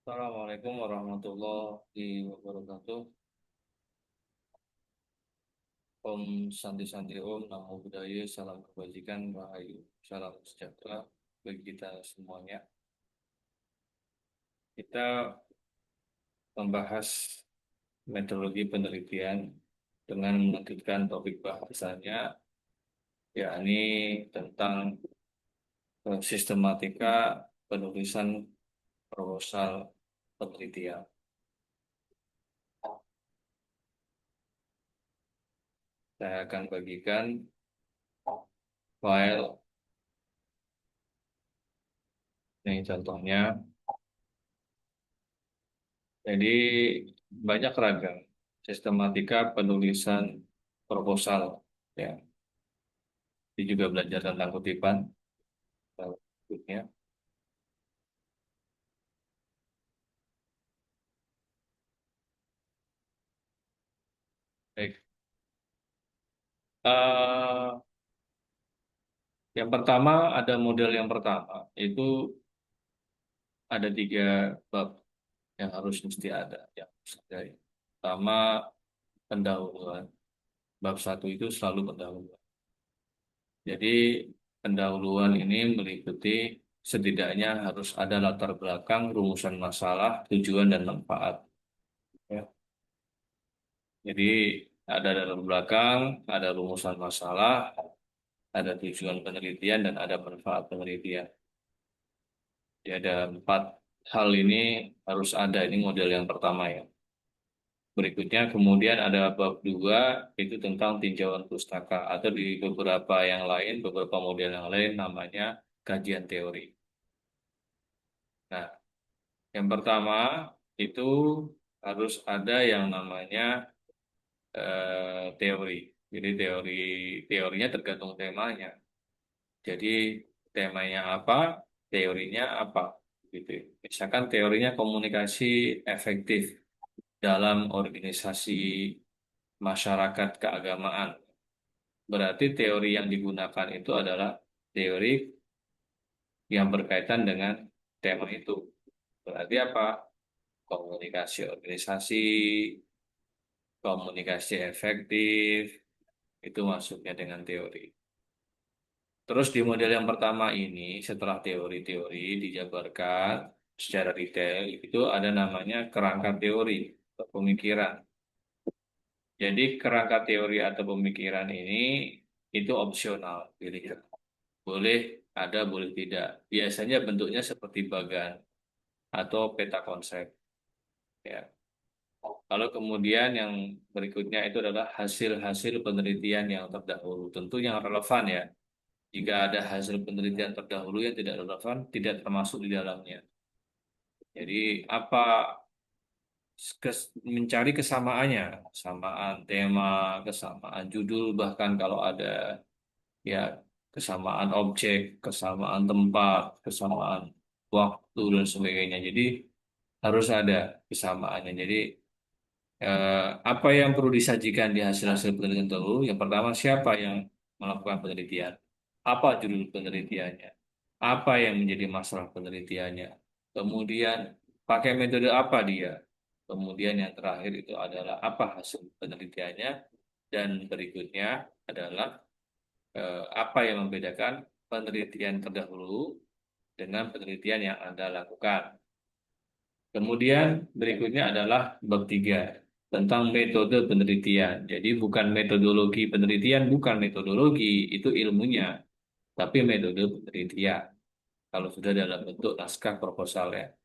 Assalamualaikum warahmatullahi wabarakatuh. Om Santi Santi Om, Namo Buddhaya, salam kebajikan, rahayu, salam sejahtera bagi kita semuanya. Kita membahas metodologi penelitian dengan melanjutkan topik bahasanya, yakni tentang sistematika penulisan proposal penelitian. Saya akan bagikan file, ini contohnya. Jadi banyak ragam sistematika penulisan proposal, ya. Ini juga belajar tentang kutipan berikutnya. Baik. Eh, yang pertama, ada model yang pertama itu ada tiga bab yang harus mesti ada. Yang pertama, pendahuluan. Bab satu itu selalu pendahuluan. Jadi pendahuluan ini meliputi setidaknya harus ada latar belakang, rumusan masalah, tujuan dan manfaat. Ya. Jadi ada latar belakang, ada rumusan masalah, ada tujuan penelitian, dan ada manfaat penelitian. Jadi ada empat hal ini harus ada. Ini model yang pertama ya. Berikutnya kemudian ada bab dua, itu tentang tinjauan pustaka. Atau di beberapa yang lain, beberapa model yang lain namanya kajian teori. Nah, yang pertama itu harus ada yang namanya teori. Jadi teorinya tergantung temanya. Jadi temanya apa, teorinya apa, gitu. Misalkan teorinya komunikasi efektif dalam organisasi masyarakat keagamaan. Berarti teori yang digunakan itu adalah teori yang berkaitan dengan tema itu. Berarti apa? Komunikasi organisasi, komunikasi efektif, itu masuknya dengan teori. Terus di model yang pertama ini, setelah teori-teori dijabarkan secara detail, itu ada namanya kerangka teori atau pemikiran. Jadi kerangka teori atau pemikiran ini itu opsional, pilihan. Boleh ada, boleh tidak. Biasanya bentuknya seperti bagan atau peta konsep. Ya. Lalu kemudian yang berikutnya itu adalah hasil-hasil penelitian yang terdahulu. Tentu yang relevan ya. Jika ada hasil penelitian terdahulu yang tidak relevan, tidak termasuk di dalamnya. Jadi apa mencari kesamaannya, kesamaan tema, kesamaan judul, bahkan kalau ada ya kesamaan objek, kesamaan tempat, kesamaan waktu dan sebagainya. Jadi harus ada kesamaannya. Jadi apa yang perlu disajikan di hasil-hasil penelitian dulu? Yang pertama, siapa yang melakukan penelitian? Apa judul penelitiannya? Apa yang menjadi masalah penelitiannya? Kemudian, pakai metode apa dia? Kemudian yang terakhir itu adalah apa hasil penelitiannya? Dan berikutnya adalah apa yang membedakan penelitian terdahulu dengan penelitian yang Anda lakukan. Kemudian berikutnya adalah bab 3 tentang metode penelitian. Jadi bukan metodologi penelitian, bukan metodologi, itu ilmunya, tapi metode penelitian. Kalau sudah dalam bentuk naskah proposal ya.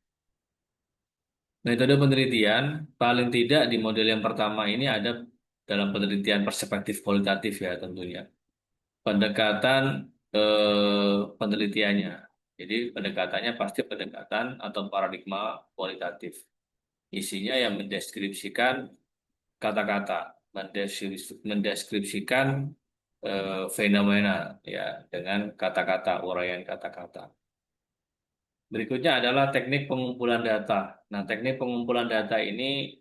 Metode penelitian paling tidak di model yang pertama ini ada dalam penelitian perspektif kualitatif ya tentunya. Pendekatan penelitiannya. Jadi pendekatannya pasti pendekatan atau paradigma kualitatif. Isinya yang mendeskripsikan kata-kata, mendeskripsikan fenomena ya dengan kata-kata, uraian kata-kata. Berikutnya adalah teknik pengumpulan data. Nah, teknik pengumpulan data ini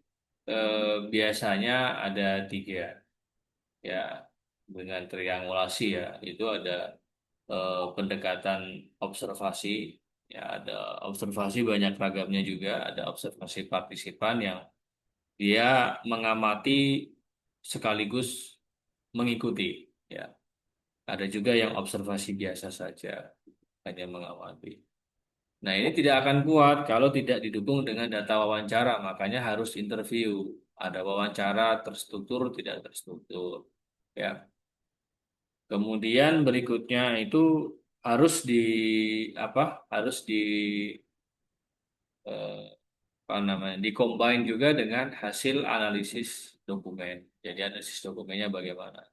biasanya ada tiga ya, dengan triangulasi ya. Itu ada pendekatan observasi Ya, ada observasi banyak ragamnya juga, ada observasi partisipan yang dia mengamati sekaligus mengikuti. Ya, ada juga yang observasi biasa saja, hanya mengamati. Nah, ini tidak akan kuat kalau tidak didukung dengan data wawancara, makanya harus interview. Ada wawancara terstruktur, tidak terstruktur. Ya. Kemudian berikutnya itu harus di apa? Harus di eh, apa namanya? Dikombin juga dengan hasil analisis dokumen. Jadi analisis dokumennya bagaimana?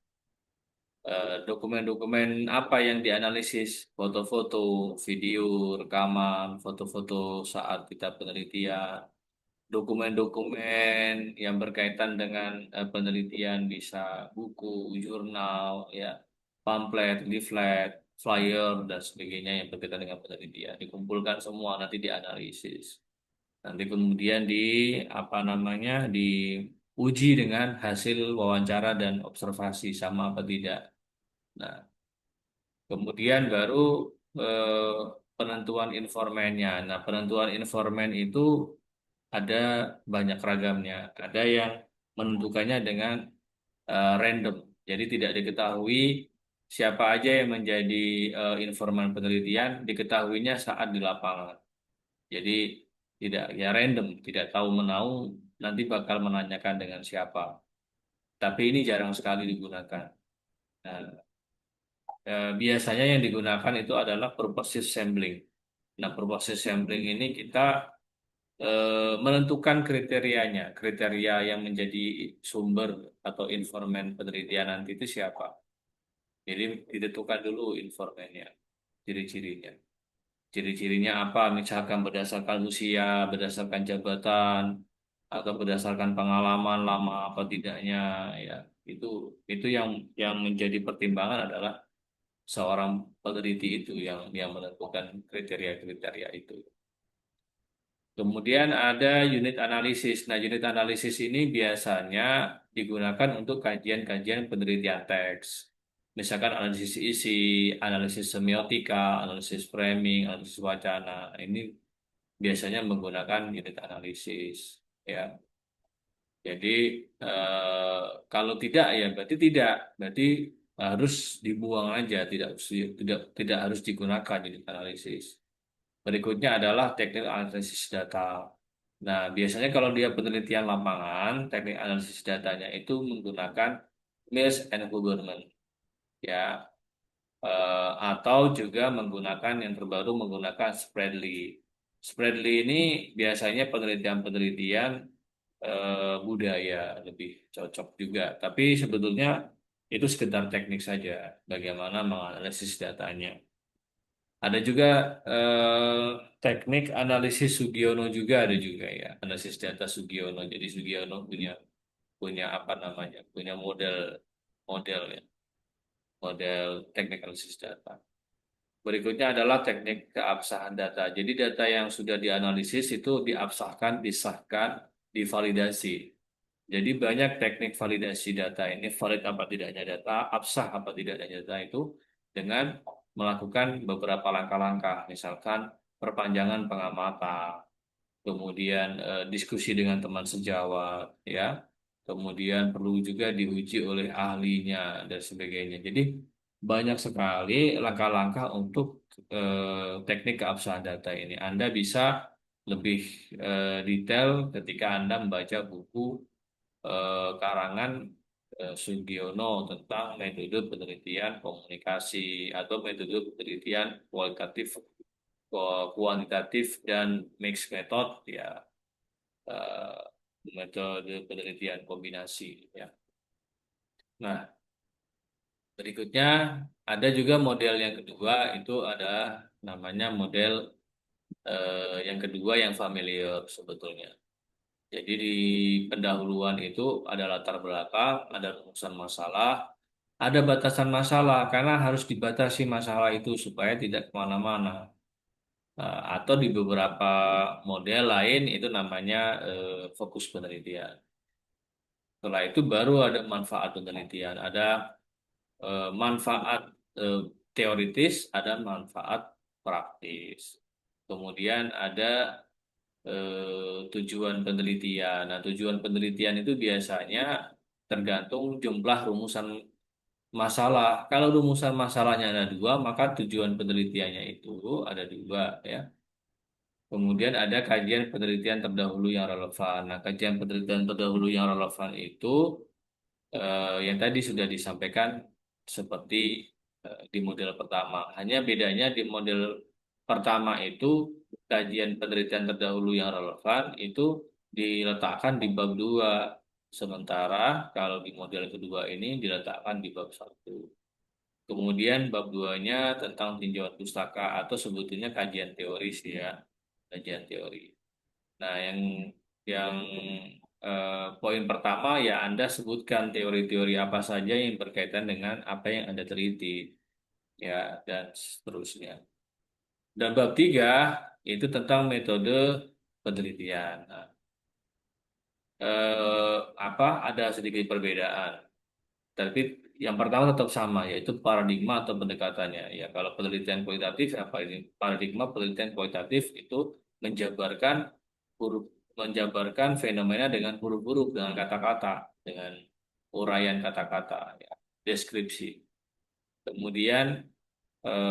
Dokumen-dokumen apa yang dianalisis? Foto-foto, video, rekaman, foto-foto saat kita penelitian, dokumen-dokumen yang berkaitan dengan penelitian, bisa buku, jurnal, ya, pamflet, leaflet, flyer dan sebagainya yang berkaitan dengan penelitian dikumpulkan semua, nanti dianalisis, nanti kemudian di apa namanya, diuji dengan hasil wawancara dan observasi sama apa tidak. Nah, kemudian baru eh, penentuan informannya. Nah, penentuan informan itu ada banyak ragamnya. Ada yang menentukannya dengan random. Jadi tidak diketahui siapa aja yang menjadi informan penelitian, diketahuinya saat di lapangan. Jadi tidak, ya random, tidak tahu menahu nanti bakal menanyakan dengan siapa. Tapi ini jarang sekali digunakan. Nah, biasanya yang digunakan itu adalah purposive sampling. Nah, purposive sampling ini kita menentukan kriterianya, kriteria yang menjadi sumber atau informan penelitian nanti itu siapa. Jadi ditentukan dulu informannya, ciri-cirinya. Ciri-cirinya apa? Misalkan berdasarkan usia, berdasarkan jabatan, atau berdasarkan pengalaman lama apa tidaknya, ya. Itu itu yang menjadi pertimbangan adalah seorang peneliti itu yang menentukan kriteria-kriteria itu. Kemudian ada unit analisis. Nah, unit analisis ini biasanya digunakan untuk kajian-kajian penelitian teks. Misalkan analisis isi, analisis semiotika, analisis framing, analisis wacana. Ini biasanya menggunakan unit analisis. Ya, jadi eh, kalau tidak ya berarti tidak, berarti harus dibuang aja, tidak harus digunakan unit analisis. Berikutnya adalah teknik analisis data. Nah, biasanya kalau dia penelitian lapangan, teknik analisis datanya itu menggunakan Mills and Huberman, ya, atau juga menggunakan yang terbaru menggunakan Spreadly. Spreadly ini biasanya penelitian-penelitian budaya lebih cocok juga, tapi sebetulnya itu sekedar teknik saja, bagaimana menganalisis datanya. Ada juga teknik analisis Sugiono juga, ada juga ya, analisis data Sugiono. Jadi Sugiono punya punya apa namanya, punya model model ya, model teknik analisis data. Berikutnya adalah teknik keabsahan data. Jadi data yang sudah dianalisis itu diabsahkan, disahkan, divalidasi. Jadi banyak teknik validasi data ini, valid apa tidaknya data, absah apa tidaknya data itu dengan melakukan beberapa langkah-langkah, misalkan perpanjangan pengamatan, kemudian diskusi dengan teman sejawat, ya, kemudian perlu juga diuji oleh ahlinya dan sebagainya. Jadi banyak sekali langkah-langkah untuk teknik keabsahan data ini. Anda bisa lebih detail ketika Anda membaca buku karangan Sugiono tentang metode penelitian komunikasi atau metode penelitian kualitatif, kuantitatif dan mixed method, ya, eh, metode penelitian kombinasi, ya. Nah, berikutnya ada juga model yang kedua, itu ada namanya model yang kedua yang familiar sebetulnya. Jadi di pendahuluan itu ada latar belakang, ada rumusan masalah, ada batasan masalah karena harus dibatasi masalah itu supaya tidak kemana-mana. Atau di beberapa model lain itu namanya fokus penelitian. Setelah itu baru ada manfaat penelitian, ada manfaat eh, teoritis, ada manfaat praktis. Kemudian ada tujuan penelitian. Nah, tujuan penelitian itu biasanya tergantung jumlah rumusan masalah. Kalau rumusan masalahnya ada dua, maka tujuan penelitiannya itu ada dua, ya. Kemudian ada kajian penelitian terdahulu yang relevan. Nah, kajian penelitian terdahulu yang relevan itu yang tadi sudah disampaikan seperti di model pertama. Hanya bedanya di model pertama itu kajian penelitian terdahulu yang relevan itu diletakkan di bab 2. Sementara kalau di model kedua ini diletakkan di bab 1. Kemudian bab 2-nya tentang tinjauan pustaka atau sebetulnya kajian teori sih, ya, kajian teori. Nah, yang poin pertama ya Anda sebutkan teori-teori apa saja yang berkaitan dengan apa yang Anda teliti, ya, dan seterusnya. Dan bab 3 itu tentang metode penelitian. Nah, apa ada sedikit perbedaan, tapi yang pertama tetap sama, yaitu paradigma atau pendekatannya. Ya, kalau penelitian kualitatif apa ini? Paradigma penelitian kualitatif itu menjabarkan huruf menjabarkan fenomena dengan huruf-huruf, dengan kata-kata, dengan uraian kata-kata, ya, deskripsi. Kemudian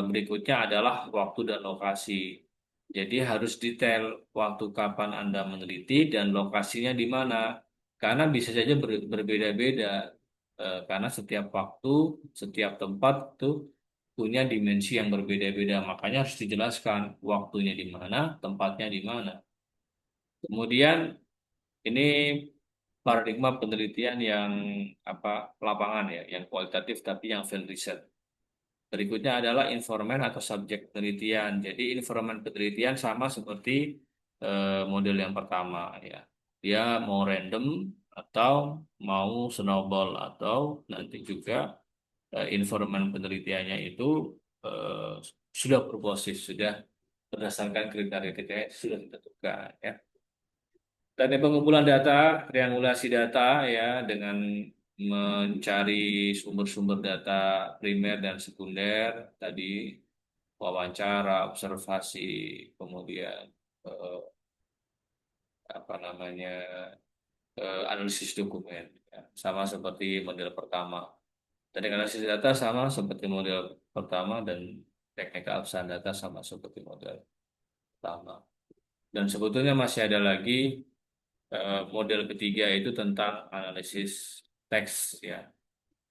berikutnya adalah waktu dan lokasi. Jadi harus detail waktu kapan Anda meneliti dan lokasinya di mana. Karena bisa saja berbeda-beda. Karena setiap waktu, setiap tempat itu punya dimensi yang berbeda-beda. Makanya harus dijelaskan waktunya di mana, tempatnya di mana. Kemudian ini paradigma penelitian yang apa lapangan, ya, yang kualitatif tapi yang field research. Berikutnya adalah informan atau subjek penelitian. Jadi informan penelitian sama seperti model yang pertama, ya. Dia mau random atau mau snowball atau nanti juga informan penelitiannya itu eh, sudah berbasis, sudah berdasarkan kriteria-kriteria yang sudah ditentukan, ya. Teknik pengumpulan data, triangulasi data, ya, dengan mencari sumber-sumber data primer dan sekunder tadi, wawancara, observasi, kemudian eh, apa namanya analisis dokumen, ya, sama seperti model pertama. Teknik analisis data sama seperti model pertama dan teknik keabsahan data sama seperti model pertama. Dan sebetulnya masih ada lagi model ketiga itu tentang analisis teks, ya,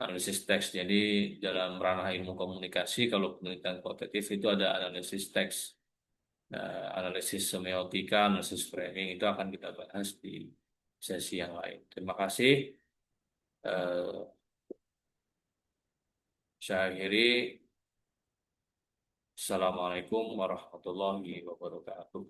analisis teks. Jadi dalam ranah ilmu komunikasi kalau penelitian kualitatif itu ada analisis teks. Analisis semiotika, analisis framing itu akan kita bahas di sesi yang lain. Terima kasih. Eh, saya akhiri. Assalamualaikum warahmatullahi wabarakatuh.